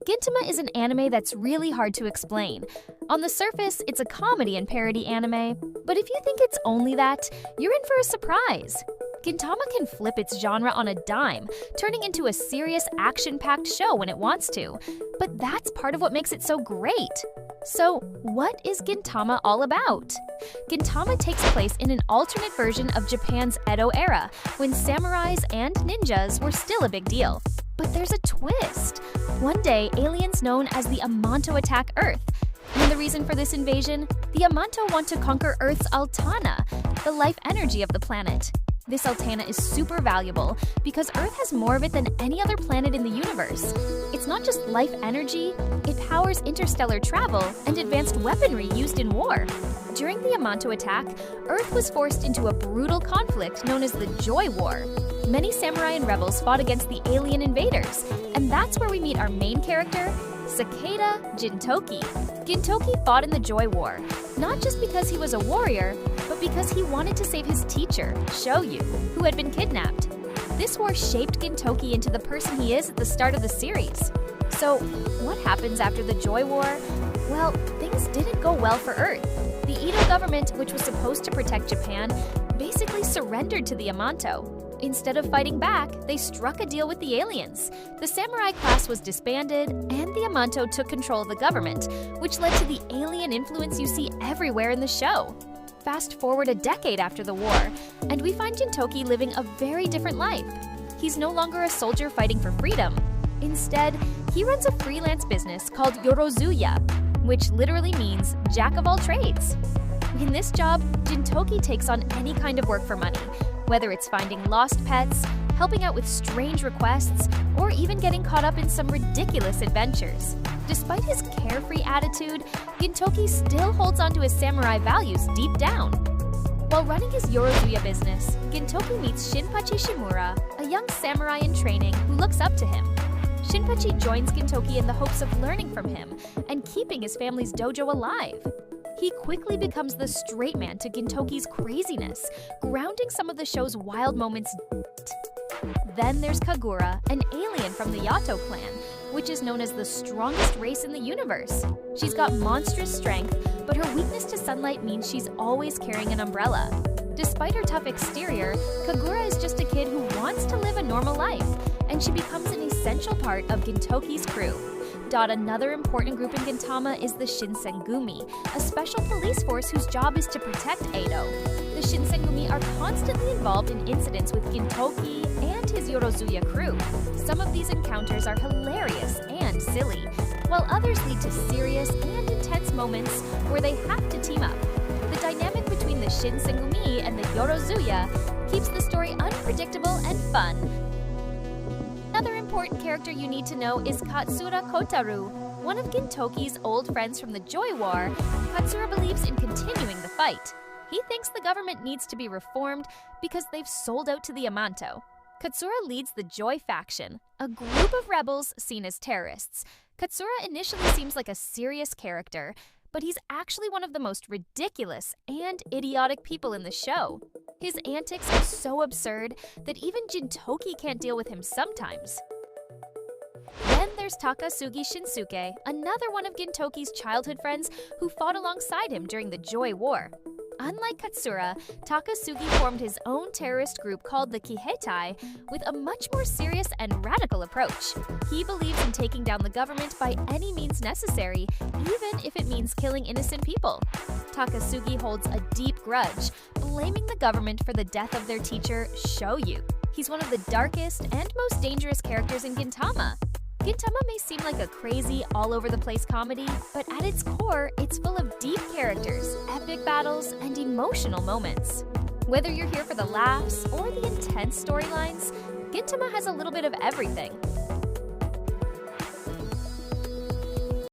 Gintama is an anime that's really hard to explain. On the surface, it's a comedy and parody anime, but if you think it's only that, you're in for a surprise. Gintama can flip its genre on a dime, turning into a serious, action-packed show when it wants to. But that's part of what makes it so great. So, what is Gintama all about? Gintama takes place in an alternate version of Japan's Edo era, when samurais and ninjas were still a big deal. But there's a twist. One day, aliens known as the Amanto attack Earth. And the reason for this invasion? The Amanto want to conquer Earth's Altana, the life energy of the planet. This Altana is super valuable because Earth has more of it than any other planet in the universe. It's not just life energy, it powers interstellar travel and advanced weaponry used in war. During the Amanto attack, Earth was forced into a brutal conflict known as the Joy War. Many samurai and rebels fought against the alien invaders, and that's where we meet our main character, Sakeda Gintoki. Gintoki fought in the Joy War, not just because he was a warrior, but because he wanted to save his teacher, Shoyu, who had been kidnapped. This war shaped Gintoki into the person he is at the start of the series. So, what happens after the Joy War? Well, things didn't go well for Earth. The Edo government, which was supposed to protect Japan, basically surrendered to the Amanto. Instead of fighting back, they struck a deal with the aliens. The samurai class was disbanded, and the Amanto took control of the government, which led to the alien influence you see everywhere in the show. Fast forward a decade after the war, and we find Gintoki living a very different life. He's no longer a soldier fighting for freedom. Instead, he runs a freelance business called Yorozuya, which literally means jack of all trades. In this job, Gintoki takes on any kind of work for money, whether it's finding lost pets, helping out with strange requests, or even getting caught up in some ridiculous adventures. Despite his carefree attitude, Gintoki still holds onto his samurai values deep down. While running his Yorozuya business, Gintoki meets Shinpachi Shimura, a young samurai in training who looks up to him. Shinpachi joins Gintoki in the hopes of learning from him and keeping his family's dojo alive. He quickly becomes the straight man to Gintoki's craziness, grounding some of the show's wild moments. Then there's Kagura, an alien from the Yato clan, which is known as the strongest race in the universe. She's got monstrous strength, but her weakness to sunlight means she's always carrying an umbrella. Despite her tough exterior, Kagura is just a kid who wants to live a normal life, and she becomes an essential part of Gintoki's crew. Another important group in Gintama is the Shinsengumi, a special police force whose job is to protect Edo. The Shinsengumi are constantly involved in incidents with Gintoki and his Yorozuya crew. Some of these encounters are hilarious and silly, while others lead to serious and intense moments where they have to team up. The dynamic between the Shinsengumi and the Yorozuya keeps the story unpredictable and fun. Another important character you need to know is Katsura Kotaru. One of Gintoki's old friends from the Joy War, Katsura believes in continuing the fight. He thinks the government needs to be reformed because they've sold out to the Amanto. Katsura leads the Joy faction, a group of rebels seen as terrorists. Katsura initially seems like a serious character, but he's actually one of the most ridiculous and idiotic people in the show. His antics are so absurd that even Gintoki can't deal with him sometimes. Then there's Takasugi Shinsuke, another one of Gintoki's childhood friends who fought alongside him during the Joy War. Unlike Katsura, Takasugi formed his own terrorist group called the Kihetai with a much more serious and radical approach. He believes in taking down the government by any means necessary, even if it means killing innocent people. Takasugi holds a deep grudge, blaming the government for the death of their teacher, Shoyu. He's one of the darkest and most dangerous characters in Gintama. Gintama may seem like a crazy, all-over-the-place comedy, but at its core, it's full of deep characters, epic battles, and emotional moments. Whether you're here for the laughs or the intense storylines, Gintama has a little bit of everything.